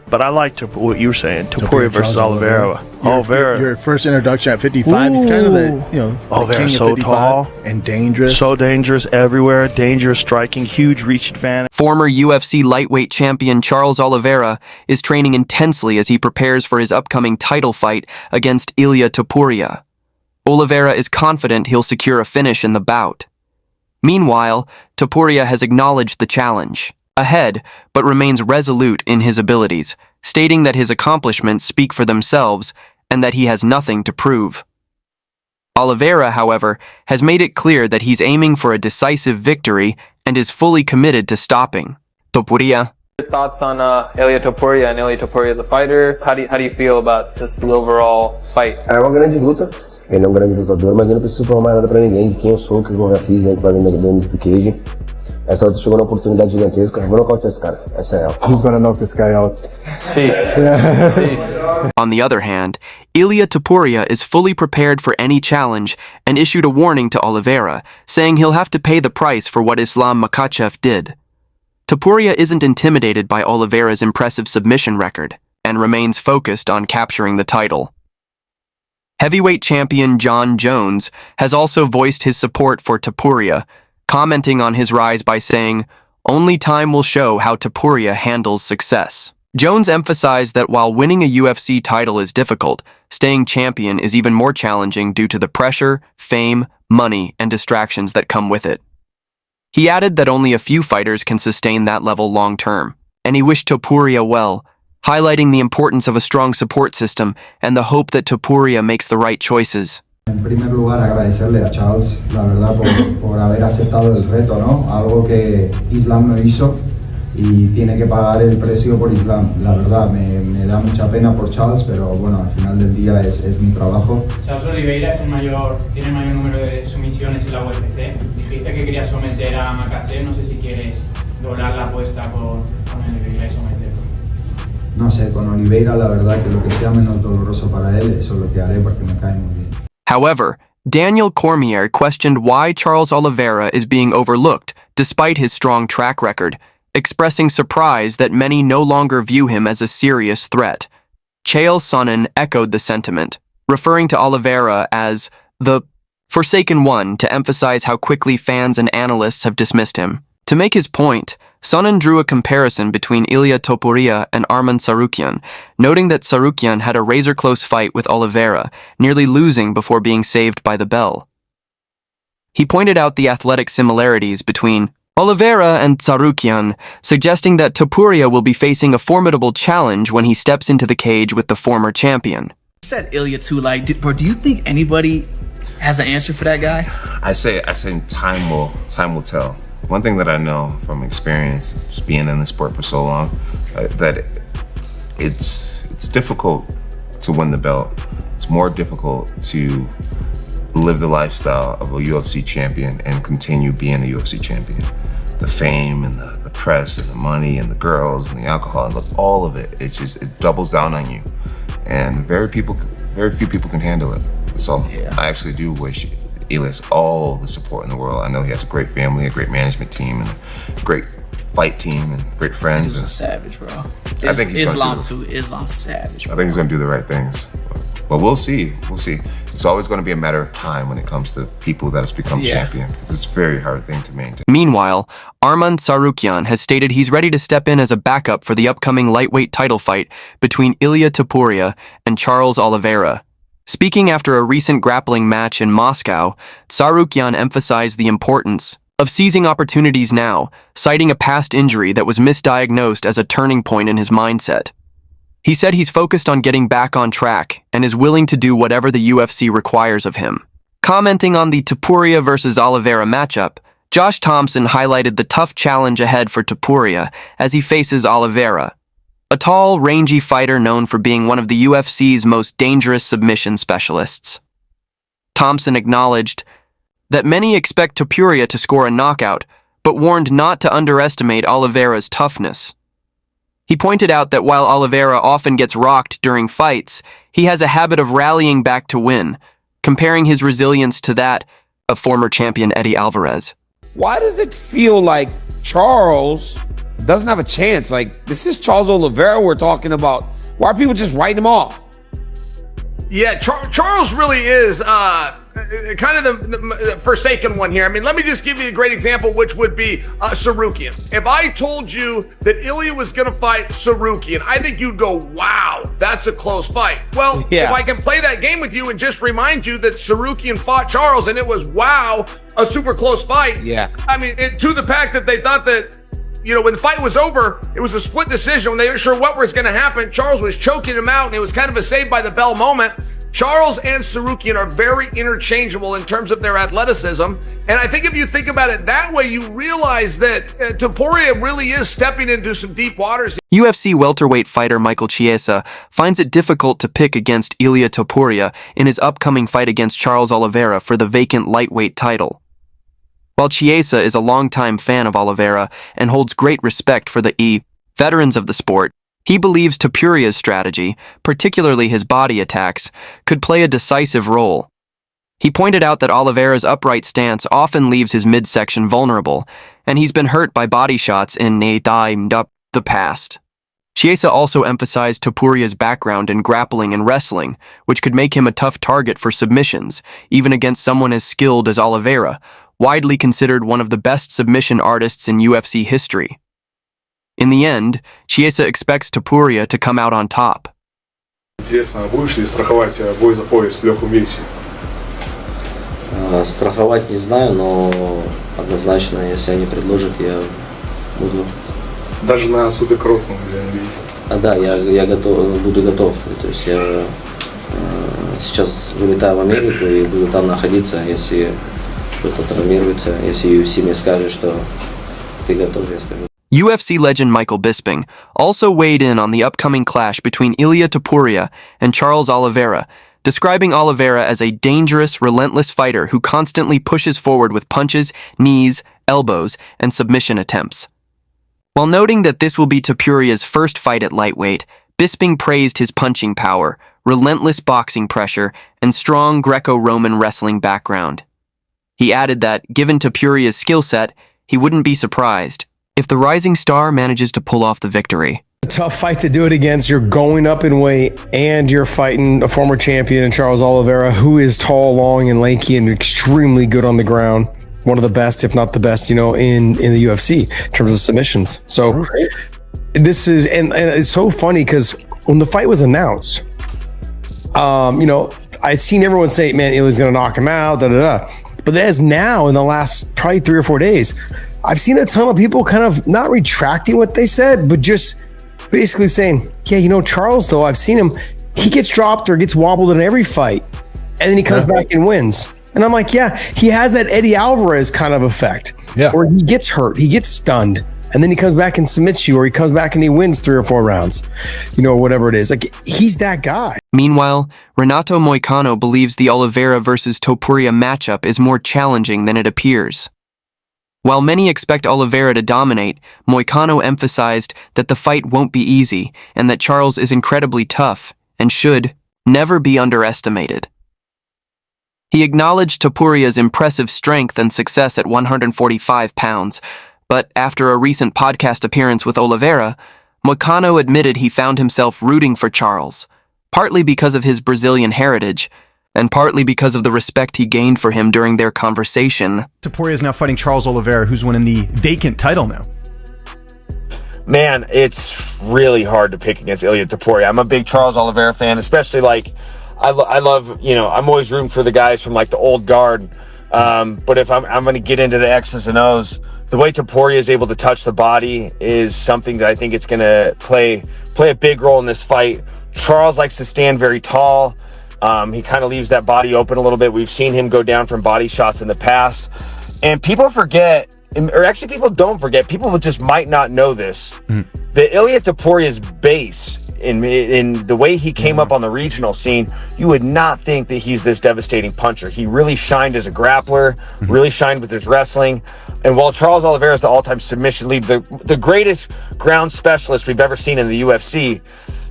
But I liked what you were saying, Topuria versus Oliveira. Your first introduction at 55. He's kind of the Oliveira, king so of 55 tall and dangerous. So dangerous everywhere, dangerous striking, huge reach advantage. Former UFC lightweight champion Charles Oliveira is training intensely as he prepares for his upcoming title fight against Ilia Topuria. Oliveira is confident he'll secure a finish in the bout. Meanwhile, Topuria has acknowledged the challenge ahead, but remains resolute in his abilities, stating that his accomplishments speak for themselves and that he has nothing to prove. Oliveira, however, has made it clear that he's aiming for a decisive victory and is fully committed to stopping Topuria. Your thoughts on Ilia Topuria and Ilia Topuria as a fighter? How do you feel about just the overall fight? É uma grande luta. Ele é um grande lutador, mas eu não preciso falar mais nada pra ninguém de quem eu sou, o que eu já fiz dentro desse cage. Essa outra chegou na oportunidade gigantesca. Eu vou nocautear esse cara. Essa é ela. Who's gonna knock this guy out? On the other hand, Ilia Topuria is fully prepared for any challenge and issued a warning to Oliveira, saying he'll have to pay the price for what Islam Makhachev did. Topuria isn't intimidated by Oliveira's impressive submission record and remains focused on capturing the title. Heavyweight champion John Jones has also voiced his support for Topuria, commenting on his rise by saying, "Only time will show how Topuria handles success." Jones emphasized that while winning a UFC title is difficult, staying champion is even more challenging due to the pressure, fame, money, and distractions that come with it. He added that only a few fighters can sustain that level long-term, and he wished Topuria well, highlighting the importance of a strong support system and the hope that Topuria makes the right choices. En primer lugar, agradecerle a Charles, la verdad, por haber aceptado el reto, ¿no? Algo que Islam no hizo y tiene que pagar el precio por Islam. La verdad, me da mucha pena por Charles, pero bueno, al final del día es mi trabajo. Charles Oliveira tiene el mayor número de sumisiones en la UFC. Dijiste que querías someter a Makhachev, no sé si quieres doblar la apuesta con Oliveira y someterlo. No sé, con Oliveira la verdad que lo que sea menos doloroso para él, eso es lo que haré porque me cae muy bien. However, Daniel Cormier questioned why Charles Oliveira is being overlooked despite his strong track record, expressing surprise that many no longer view him as a serious threat. Chael Sonnen echoed the sentiment, referring to Oliveira as the Forsaken One to emphasize how quickly fans and analysts have dismissed him. To make his point, Sonnen drew a comparison between Ilia Topuria and Arman Tsarukyan, noting that Tsarukyan had a razor-close fight with Oliveira, nearly losing before being saved by the bell. He pointed out the athletic similarities between Oliveira and Tsarukyan, suggesting that Topuria will be facing a formidable challenge when he steps into the cage with the former champion. I said Ilia too, bro, do you think anybody has an answer for that guy? I say time will tell. One thing that I know from experience, just being in the sport for so long, that it's difficult to win the belt. It's more difficult to live the lifestyle of a UFC champion and continue being a UFC champion. The fame and the press and the money and the girls and the alcohol and all of it, it doubles down on you. And very few people can handle it. So yeah. I actually do wish Elias all the support in the world. I know he has a great family, a great management team, and a great fight team, and great friends. He's a savage, bro. I think he's Islam's savage, bro. I think he's going to do the right things. But we'll see. We'll see. It's always going to be a matter of time when it comes to people that have become champion. It's a very hard thing to maintain. Meanwhile, Arman Tsarukyan has stated he's ready to step in as a backup for the upcoming lightweight title fight between Ilia Topuria and Charles Oliveira. Speaking after a recent grappling match in Moscow, Tsarukyan emphasized the importance of seizing opportunities now, citing a past injury that was misdiagnosed as a turning point in his mindset. He said he's focused on getting back on track and is willing to do whatever the UFC requires of him. Commenting on the Topuria versus Oliveira matchup, Josh Thompson highlighted the tough challenge ahead for Topuria as he faces Oliveira, a tall, rangy fighter known for being one of the UFC's most dangerous submission specialists. Thompson acknowledged that many expect Topuria to score a knockout, but warned not to underestimate Oliveira's toughness. He pointed out that while Oliveira often gets rocked during fights, he has a habit of rallying back to win, comparing his resilience to that of former champion Eddie Alvarez. Why does it feel like Charles doesn't have a chance? Like, this is Charles Oliveira we're talking about. Why are people just writing him off? Yeah, Charles really is kind of the forsaken one here. I mean, let me just give you a great example, which would be Sarukian. If I told you that Ilia was going to fight Sarukian, I think you'd go, wow, that's a close fight. Well, if I can play that game with you and just remind you that Sarukian fought Charles and it was, wow, a super close fight. Yeah. I mean, to the fact that they thought that, you know, when the fight was over, it was a split decision. When they weren't sure what was going to happen, Charles was choking him out, and it was kind of a saved by the bell moment. Charles and Sarukian are very interchangeable in terms of their athleticism. And I think if you think about it that way, you realize that Topuria really is stepping into some deep waters. UFC welterweight fighter Michael Chiesa finds it difficult to pick against Ilia Topuria in his upcoming fight against Charles Oliveira for the vacant lightweight title. While Chiesa is a longtime fan of Oliveira and holds great respect for the veterans of the sport, he believes Topuria's strategy, particularly his body attacks, could play a decisive role. He pointed out that Oliveira's upright stance often leaves his midsection vulnerable, and he's been hurt by body shots in the past. Chiesa also emphasized Topuria's background in grappling and wrestling, which could make him a tough target for submissions, even against someone as skilled as Oliveira, widely considered one of the best submission artists in UFC history. In the end, Chiesa expects Topuria to come out on top. Интересно, будешь ли страховать бой за пояс в легком весе? Страховать не знаю, но однозначно, если они предложат, я буду. Даже на суперкоротком или Да, я готов, буду готов. То есть я сейчас вылетаю в Америку и буду там находиться, если кто-то травмируется, если UFC мне скажет, что ты готов, я скажу. UFC legend Michael Bisping also weighed in on the upcoming clash between Ilia Topuria and Charles Oliveira, describing Oliveira as a dangerous, relentless fighter who constantly pushes forward with punches, knees, elbows, and submission attempts. While noting that this will be Topuria's first fight at lightweight, Bisping praised his punching power, relentless boxing pressure, and strong Greco-Roman wrestling background. He added that, given Topuria's skill set, he wouldn't be surprised if the rising star manages to pull off the victory. A tough fight to do it against. You're going up in weight, and you're fighting a former champion, Charles Oliveira, who is tall, long, and lanky, and extremely good on the ground. One of the best, if not the best, in the UFC in terms of submissions. So this is, and it's so funny because when the fight was announced, I'd seen everyone say, man, Ilia's going to knock him out, But as now, in the last probably 3 or 4 days, I've seen a ton of people kind of not retracting what they said, but just basically saying, yeah, Charles, though, I've seen him, he gets dropped or gets wobbled in every fight, and then he comes back and wins. And I'm like, yeah, he has that Eddie Alvarez kind of effect, where he gets hurt, he gets stunned, and then he comes back and submits you, or he comes back and he wins 3 or 4 rounds, whatever it is. Like, he's that guy. Meanwhile, Renato Moicano believes the Oliveira versus Topuria matchup is more challenging than it appears. While many expect Oliveira to dominate, Moicano emphasized that the fight won't be easy and that Charles is incredibly tough and should never be underestimated. He acknowledged Topuria's impressive strength and success at 145 pounds, but after a recent podcast appearance with Oliveira, Moicano admitted he found himself rooting for Charles, partly because of his Brazilian heritage, and partly because of the respect he gained for him during their conversation. Topuria is now fighting Charles Oliveira, who's winning the vacant title now. Man, it's really hard to pick against Ilia Topuria. I'm a big Charles Oliveira fan, especially I love, I'm always rooting for the guys from the old guard. But if I'm going to get into the X's and O's, the way Topuria is able to touch the body is something that I think it's going to play a big role in this fight. Charles likes to stand very tall. He kind of leaves that body open a little bit. We've seen him go down from body shots in the past. And people forget, or actually people don't forget, people just might not know this, that Ilia Topuria's base in the way he came up on the regional scene, you would not think that he's this devastating puncher. He really shined as a grappler, really shined with his wrestling. And while Charles Oliveira is the all-time submission lead, the greatest ground specialist we've ever seen in the UFC,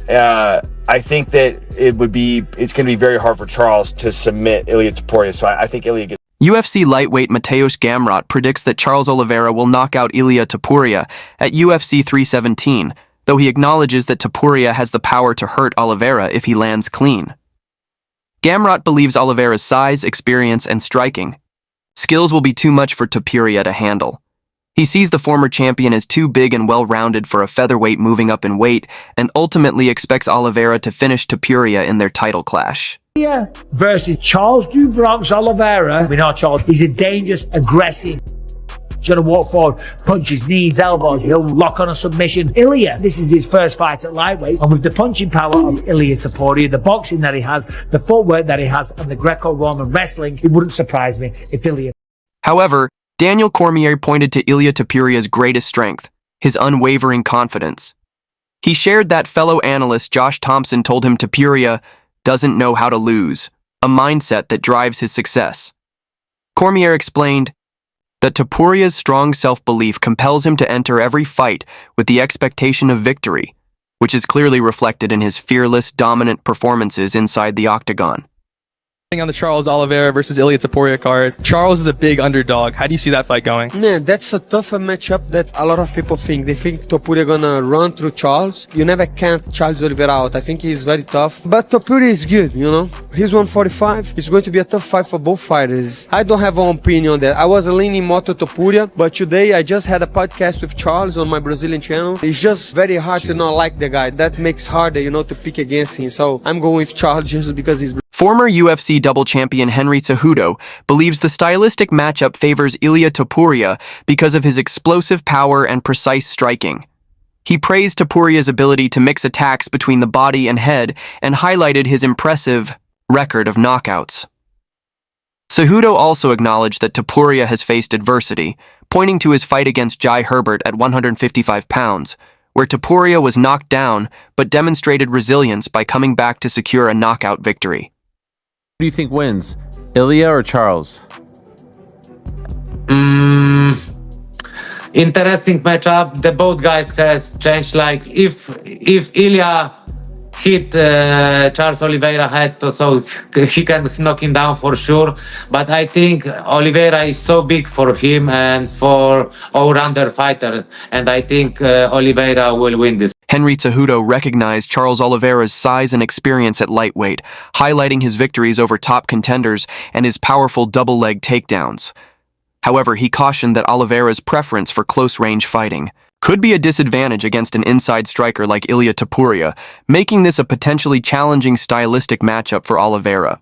I think that it's going to be very hard for Charles to submit Ilia Topuria. So I think Ilia gets. UFC lightweight Mateusz Gamrot predicts that Charles Oliveira will knock out Ilia Topuria at UFC 317, though he acknowledges that Topuria has the power to hurt Oliveira if he lands clean. Gamrot believes Oliveira's size, experience, and striking skills will be too much for Topuria to handle. He sees the former champion as too big and well-rounded for a featherweight moving up in weight, and ultimately expects Oliveira to finish Topuria in their title clash. Versus Charles Du Bronx Oliveira. We know Charles, he's a dangerous, aggressive. He's going to walk forward, punches, knees, elbows, he'll lock on a submission. Ilia, this is his first fight at lightweight, and with the punching power of Ilia Topuria, the boxing that he has, the footwork that he has, and the Greco-Roman wrestling, it wouldn't surprise me if Ilia... However, Daniel Cormier pointed to Ilia Topuria's greatest strength, his unwavering confidence. He shared that fellow analyst Josh Thompson told him Topuria doesn't know how to lose, a mindset that drives his success. Cormier explained that Topuria's strong self-belief compels him to enter every fight with the expectation of victory, which is clearly reflected in his fearless, dominant performances inside the octagon. On the Charles Oliveira versus Ilia Topuria card. Charles is a big underdog. How do you see that fight going? Man, that's a tougher matchup that a lot of people think. They think Topuria gonna run through Charles. You never count Charles Oliveira out. I think he's very tough. But Topuria is good, you know. He's 145. It's going to be a tough fight for both fighters. I don't have an opinion on that. I was leaning more to Topuria, but today I just had a podcast with Charles on my Brazilian channel. It's just very hard to not like the guy. That makes harder, you know, to pick against him. So I'm going with Charles just because he's... Former UFC double champion Henry Cejudo believes the stylistic matchup favors Ilia Topuria because of his explosive power and precise striking. He praised Topuria's ability to mix attacks between the body and head and highlighted his impressive record of knockouts. Cejudo also acknowledged that Topuria has faced adversity, pointing to his fight against Jai Herbert at 155 pounds, where Topuria was knocked down but demonstrated resilience by coming back to secure a knockout victory. Who do you think wins, Ilia or Charles? Interesting matchup. The both guys has changed. Like if Ilia hit Charles Oliveira head, so he can knock him down for sure. But I think Oliveira is so big for him and for all-rounder fighter, and I think Oliveira will win this. Henry Cejudo recognized Charles Oliveira's size and experience at lightweight, highlighting his victories over top contenders and his powerful double-leg takedowns. However, he cautioned that Oliveira's preference for close-range fighting could be a disadvantage against an inside striker like Ilia Topuria, making this a potentially challenging stylistic matchup for Oliveira.